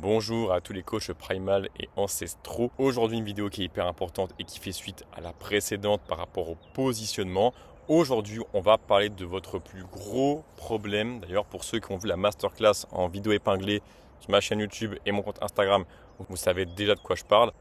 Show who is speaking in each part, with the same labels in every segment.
Speaker 1: Bonjour à tous les coachs primal et ancestraux. Aujourd'hui, une vidéo qui est hyper importante et qui fait suite à la précédente par rapport au positionnement. Aujourd'hui, on va parler de votre plus gros problème. D'ailleurs, pour ceux qui ont vu la masterclass en vidéo épinglée sur ma chaîne YouTube et mon compte Instagram, vous savez déjà de quoi je parle.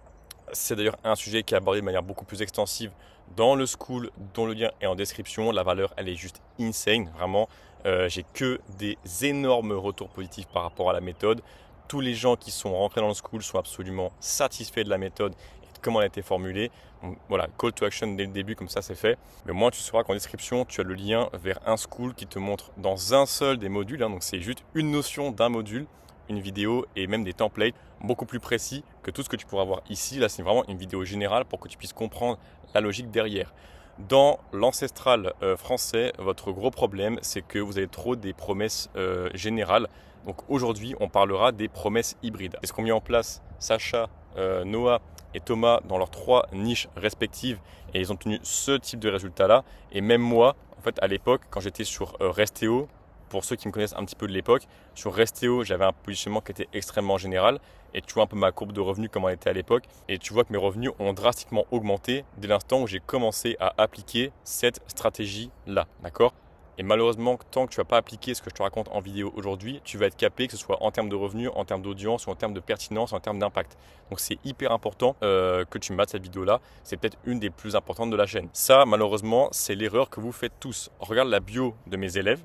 Speaker 1: C'est d'ailleurs un sujet qui est abordé de manière beaucoup plus extensive dans le school, dont le lien est en description. La valeur, elle est juste insane, vraiment. J'ai que des énormes retours positifs par rapport à la méthode. Tous les gens qui sont rentrés dans le school sont absolument satisfaits de la méthode et de comment elle a été formulée. Donc, voilà, call to action dès le début, comme ça c'est fait. Mais au moins tu sauras qu'en description, tu as le lien vers un school qui te montre dans un seul des modules. Donc c'est juste une notion d'un module, une vidéo et même des templates beaucoup plus précis que tout ce que tu pourras voir ici. Là, c'est vraiment une vidéo générale pour que tu puisses comprendre la logique derrière. Dans l'ancestral français, votre gros problème, c'est que vous avez trop des promesses générales. Donc aujourd'hui, on parlera des promesses hybrides. C'est ce qu'ont mis en place Sacha, Noah et Thomas dans leurs 3 niches respectives et ils ont tenu ce type de résultat-là. Et même moi, en fait, à l'époque, quand j'étais sur Restéo, pour ceux qui me connaissent un petit peu de l'époque, sur Restéo, j'avais un positionnement qui était extrêmement général. Et tu vois un peu ma courbe de revenus, comment elle était à l'époque. Et tu vois que mes revenus ont drastiquement augmenté dès l'instant où j'ai commencé à appliquer cette stratégie-là. D'accord ? Et malheureusement, tant que tu ne vas pas appliquer ce que je te raconte en vidéo aujourd'hui, tu vas être capé, que ce soit en termes de revenus, en termes d'audience, ou en termes de pertinence, en termes d'impact. Donc c'est hyper important que tu mates cette vidéo-là. C'est peut-être une des plus importantes de la chaîne. Ça, malheureusement, c'est l'erreur que vous faites tous. Regarde la bio de mes élèves.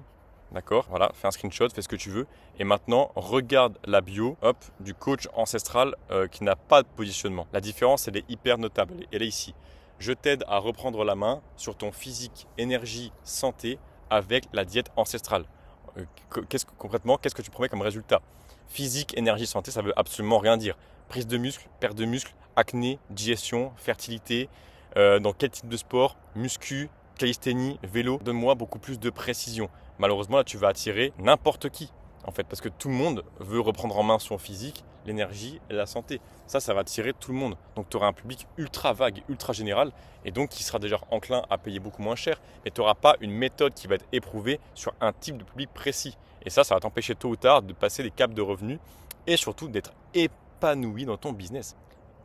Speaker 1: D'accord, voilà, fais un screenshot, fais ce que tu veux. Et maintenant, regarde la bio du coach ancestral qui n'a pas de positionnement. La différence, elle est hyper notable. Elle est ici. Je t'aide à reprendre la main sur ton physique, énergie, santé avec la diète ancestrale. Concrètement, qu'est-ce que tu promets comme résultat? Physique, énergie, santé, ça veut absolument rien dire. Prise de muscle, perte de muscle, acné, digestion, fertilité, dans quel type de sport, muscu, calisthénie, vélo. Donne-moi beaucoup plus de précision. Malheureusement, là, tu vas attirer n'importe qui, en fait, parce que tout le monde veut reprendre en main son physique, l'énergie et la santé. Ça va attirer tout le monde. Donc, tu auras un public ultra vague, ultra général, et donc qui sera déjà enclin à payer beaucoup moins cher. Mais tu n'auras pas une méthode qui va être éprouvée sur un type de public précis. Et ça va t'empêcher tôt ou tard de passer des caps de revenus et surtout d'être épanoui dans ton business.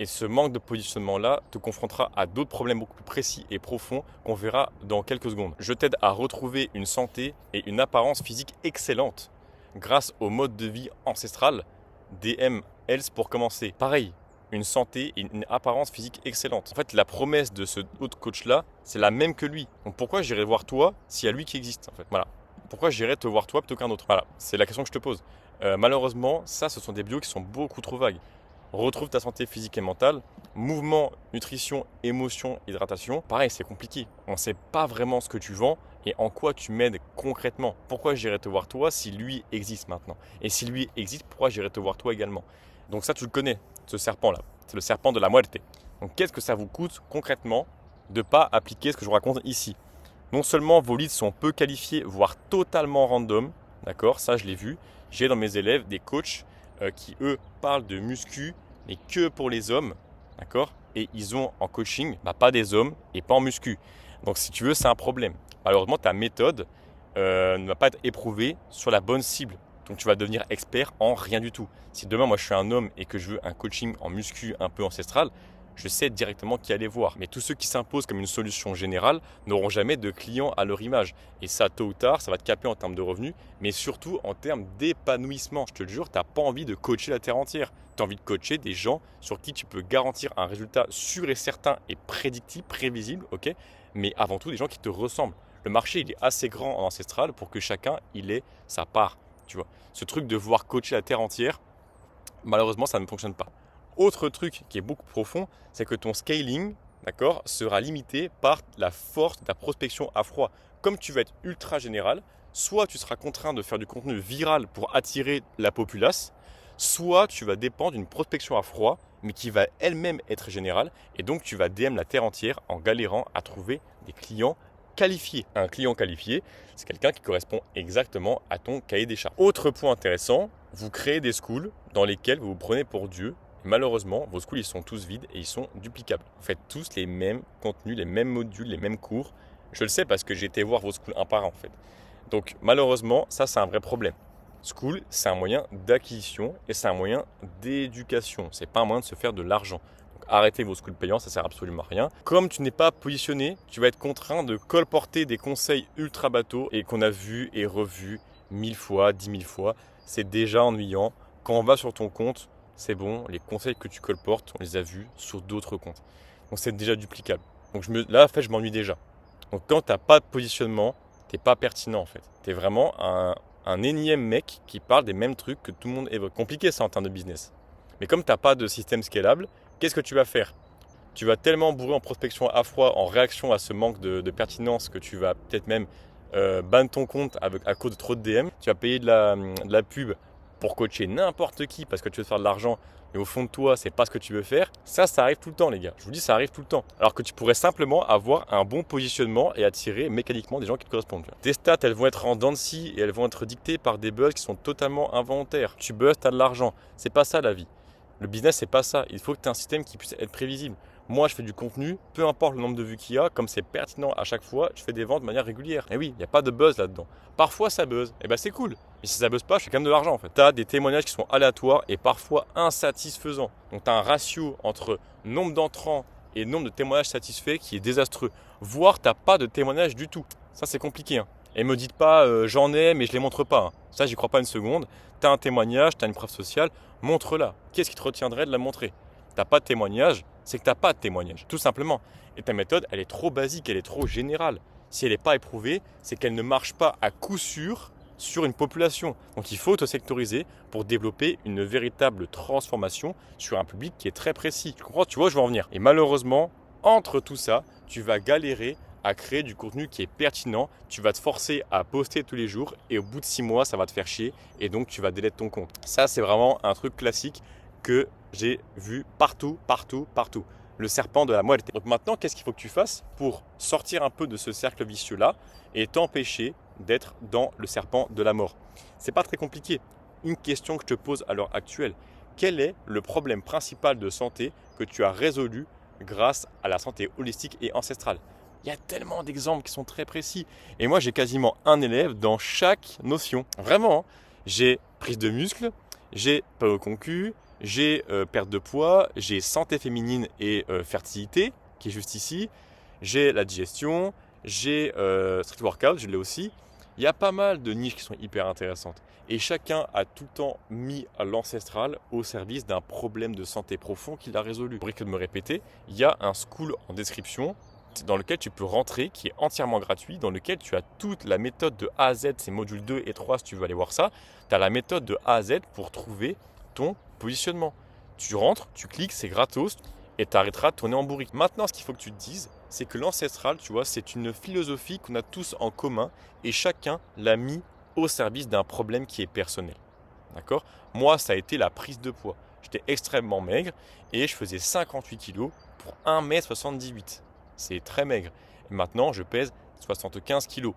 Speaker 1: Et ce manque de positionnement-là te confrontera à d'autres problèmes beaucoup plus précis et profonds qu'on verra dans quelques secondes. Je t'aide à retrouver une santé et une apparence physique excellente grâce au mode de vie ancestral DM Health pour commencer. Pareil, une santé et une apparence physique excellente. En fait, la promesse de ce autre coach-là, c'est la même que lui. Donc pourquoi j'irais voir toi s'il y a lui qui existe en fait? Voilà. Pourquoi j'irais te voir toi plutôt qu'un autre? Voilà, c'est la question que je te pose. Malheureusement, ce sont des bios qui sont beaucoup trop vagues. Retrouve ta santé physique et mentale, mouvement, nutrition, émotion, hydratation. Pareil, c'est compliqué. On ne sait pas vraiment ce que tu vends et en quoi tu m'aides concrètement. Pourquoi j'irais te voir toi si lui existe maintenant? Et si lui existe, pourquoi j'irais te voir toi également? Donc ça, tu le connais, ce serpent-là. C'est le serpent de la muerte. Donc qu'est-ce que ça vous coûte concrètement de ne pas appliquer ce que je vous raconte ici? Non seulement vos leads sont peu qualifiés, voire totalement random, d'accord? Ça, je l'ai vu. J'ai dans mes élèves des coachs qui, eux, parlent de muscu, mais que pour les hommes, d'accord? Et ils ont en coaching, pas des hommes et pas en muscu. Donc, si tu veux, c'est un problème. Malheureusement, ta méthode ne va pas être éprouvée sur la bonne cible. Donc, tu vas devenir expert en rien du tout. Si demain, moi, je suis un homme et que je veux un coaching en muscu un peu ancestral, je sais directement qui aller voir. Mais tous ceux qui s'imposent comme une solution générale n'auront jamais de clients à leur image. Et ça, tôt ou tard, ça va te caper en termes de revenus, mais surtout en termes d'épanouissement. Je te le jure, tu n'as pas envie de coacher la terre entière. Tu as envie de coacher des gens sur qui tu peux garantir un résultat sûr et certain et prédictible, prévisible, ok? Mais avant tout, des gens qui te ressemblent. Le marché, il est assez grand en ancestral pour que chacun, il ait sa part. Tu vois, ce truc de vouloir coacher la terre entière, malheureusement, ça ne fonctionne pas. Autre truc qui est beaucoup profond, c'est que ton scaling, d'accord, sera limité par la force de ta prospection à froid. Comme tu vas être ultra général, soit tu seras contraint de faire du contenu viral pour attirer la populace, soit tu vas dépendre d'une prospection à froid, mais qui va elle-même être générale, et donc tu vas DM la terre entière en galérant à trouver des clients qualifié. Un client qualifié, c'est quelqu'un qui correspond exactement à ton cahier des charges. Autre point intéressant, vous créez des schools dans lesquels vous vous prenez pour Dieu. Et malheureusement, vos schools, ils sont tous vides et ils sont duplicables. Vous faites tous les mêmes contenus, les mêmes modules, les mêmes cours. Je le sais parce que j'ai été voir vos schools un par un en fait. Donc malheureusement, ça c'est un vrai problème. School, c'est un moyen d'acquisition et c'est un moyen d'éducation. C'est pas un moyen de se faire de l'argent. Donc arrêtez vos schools payants, ça sert absolument à rien. Comme tu n'es pas positionné, tu vas être contraint de colporter des conseils ultra bateaux et qu'on a vu et revu 1000 fois, 10 000 fois. C'est déjà ennuyant. Quand on va sur ton compte, c'est bon, les conseils que tu colportes, on les a vus sur d'autres comptes. Donc c'est déjà duplicable. Donc là, en fait, je m'ennuie déjà. Donc quand tu n'as pas de positionnement, tu n'es pas pertinent en fait. Tu es vraiment un énième mec qui parle des mêmes trucs que tout le monde évoque. Compliqué ça en termes de business. Mais comme tu n'as pas de système scalable, qu'est-ce que tu vas faire? Tu vas tellement bourrer en prospection à froid en réaction à ce manque de pertinence que tu vas peut-être même ban ton compte à cause de trop de DM. Tu vas payer de la pub pour coacher n'importe qui parce que tu veux te faire de l'argent. Mais au fond de toi, c'est pas ce que tu veux faire. Ça arrive tout le temps, les gars. Je vous dis, ça arrive tout le temps. Alors que tu pourrais simplement avoir un bon positionnement et attirer mécaniquement des gens qui te correspondent. Tes stats, elles vont être en dents de scie et elles vont être dictées par des buzz qui sont totalement involontaires. Tu buzz, tu as de l'argent. C'est pas ça la vie. Le business, c'est pas ça. Il faut que tu aies un système qui puisse être prévisible. Moi, je fais du contenu, peu importe le nombre de vues qu'il y a, comme c'est pertinent à chaque fois, je fais des ventes de manière régulière. Et oui, il n'y a pas de buzz là-dedans. Parfois, ça buzz. Et ben, c'est cool. Mais si ça buzz pas, je fais quand même de l'argent en fait. Tu as des témoignages qui sont aléatoires et parfois insatisfaisants. Donc, tu as un ratio entre nombre d'entrants et nombre de témoignages satisfaits qui est désastreux. Voire, tu n'as pas de témoignages du tout. Ça, c'est compliqué. Hein. Et me dites pas j'en ai, mais je les montre pas. Hein. Ça, j'y crois pas une seconde. Tu as un témoignage, tu as une preuve sociale, montre-la. Qu'est-ce qui te retiendrait de la montrer? Tu n'as pas de témoignage, c'est que tu n'as pas de témoignage, tout simplement. Et ta méthode, elle est trop basique, elle est trop générale. Si elle n'est pas éprouvée, c'est qu'elle ne marche pas à coup sûr sur une population. Donc il faut te sectoriser pour développer une véritable transformation sur un public qui est très précis. Tu comprends? Tu vois, je vais en venir. Et malheureusement, entre tout ça, tu vas galérer à créer du contenu qui est pertinent. Tu vas te forcer à poster tous les jours et au bout de 6 mois, ça va te faire chier et donc tu vas délester ton compte. Ça, c'est vraiment un truc classique que j'ai vu partout. Le serpent de la moelle. Donc maintenant, qu'est-ce qu'il faut que tu fasses pour sortir un peu de ce cercle vicieux-là et t'empêcher d'être dans le serpent de la mort? C'est pas très compliqué. Une question que je te pose à l'heure actuelle. Quel est le problème principal de santé que tu as résolu grâce à la santé holistique et ancestrale? Il y a tellement d'exemples qui sont très précis. Et moi, j'ai quasiment un élève dans chaque notion. Vraiment, hein. J'ai prise de muscle, j'ai pas au concu, j'ai perte de poids, j'ai santé féminine et fertilité, qui est juste ici. J'ai la digestion, j'ai street workout, je l'ai aussi. Il y a pas mal de niches qui sont hyper intéressantes. Et chacun a tout le temps mis l'ancestral au service d'un problème de santé profond qu'il a résolu. Pour que de me répéter, il y a un school en description dans lequel tu peux rentrer, qui est entièrement gratuit, dans lequel tu as toute la méthode de A à Z, c'est module 2 et 3 si tu veux aller voir ça. Tu as la méthode de A à Z pour trouver ton positionnement. Tu rentres, tu cliques, c'est gratos et tu arrêteras de tourner en bourrique. Maintenant, ce qu'il faut que tu te dises, c'est que l'ancestral, tu vois, c'est une philosophie qu'on a tous en commun et chacun l'a mis au service d'un problème qui est personnel. D'accord? Moi, ça a été la prise de poids. J'étais extrêmement maigre et je faisais 58 kg pour 1m78. C'est très maigre. Et maintenant, je pèse 75 kg.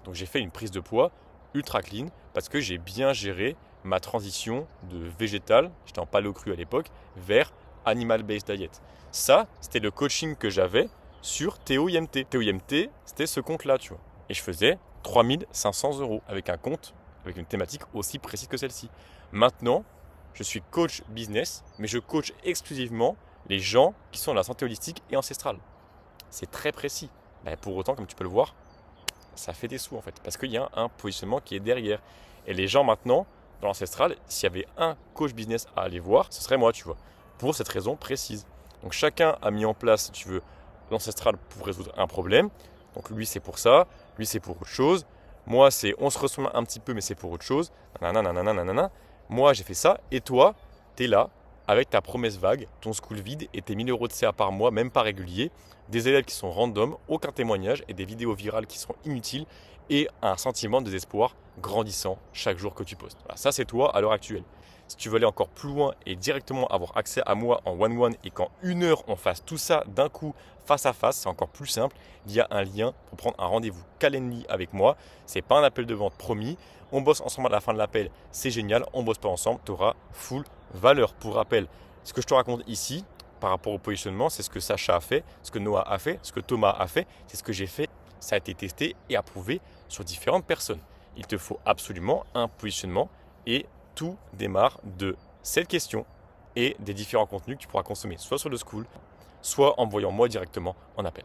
Speaker 1: Donc, j'ai fait une prise de poids ultra clean parce que j'ai bien géré ma transition de végétal, j'étais en paléo cru à l'époque, vers animal-based diet. Ça, c'était le coaching que j'avais sur TOIMT. TOIMT, c'était ce compte-là, tu vois. Et je faisais 3500 € avec un compte, avec une thématique aussi précise que celle-ci. Maintenant, je suis coach business, mais je coach exclusivement les gens qui sont dans la santé holistique et ancestrale. C'est très précis. Ben, pour autant, comme tu peux le voir, ça fait des sous en fait, parce qu'il y a un positionnement qui est derrière. Et les gens maintenant, dans l'ancestral, s'il y avait un coach business à aller voir, ce serait moi, tu vois, pour cette raison précise. Donc chacun a mis en place, si tu veux, l'ancestral pour résoudre un problème. Donc lui, c'est pour ça, lui, c'est pour autre chose. Moi, c'est on se ressemble un petit peu, mais c'est pour autre chose. Nanana. Moi, j'ai fait ça, et toi, tu es là, avec ta promesse vague, ton school vide et tes 1000 € de CA par mois, même pas réguliers, des élèves qui sont random, aucun témoignage et des vidéos virales qui seront inutiles et un sentiment de désespoir grandissant chaque jour que tu postes. Voilà, ça, c'est toi à l'heure actuelle. Si tu veux aller encore plus loin et directement avoir accès à moi en one-one et qu'en 1 heure, on fasse tout ça d'un coup face à face, c'est encore plus simple. Il y a un lien pour prendre un rendez-vous Calendly avec moi. Ce n'est pas un appel de vente promis. On bosse ensemble à la fin de l'appel, c'est génial. On ne bosse pas ensemble, tu auras full valeur. Pour rappel, ce que je te raconte ici, par rapport au positionnement, c'est ce que Sacha a fait, ce que Noah a fait, ce que Thomas a fait, c'est ce que j'ai fait. Ça a été testé et approuvé sur différentes personnes. Il te faut absolument un positionnement Et tout démarre de cette question et des différents contenus que tu pourras consommer soit sur le School, soit en me voyant moi directement en appel.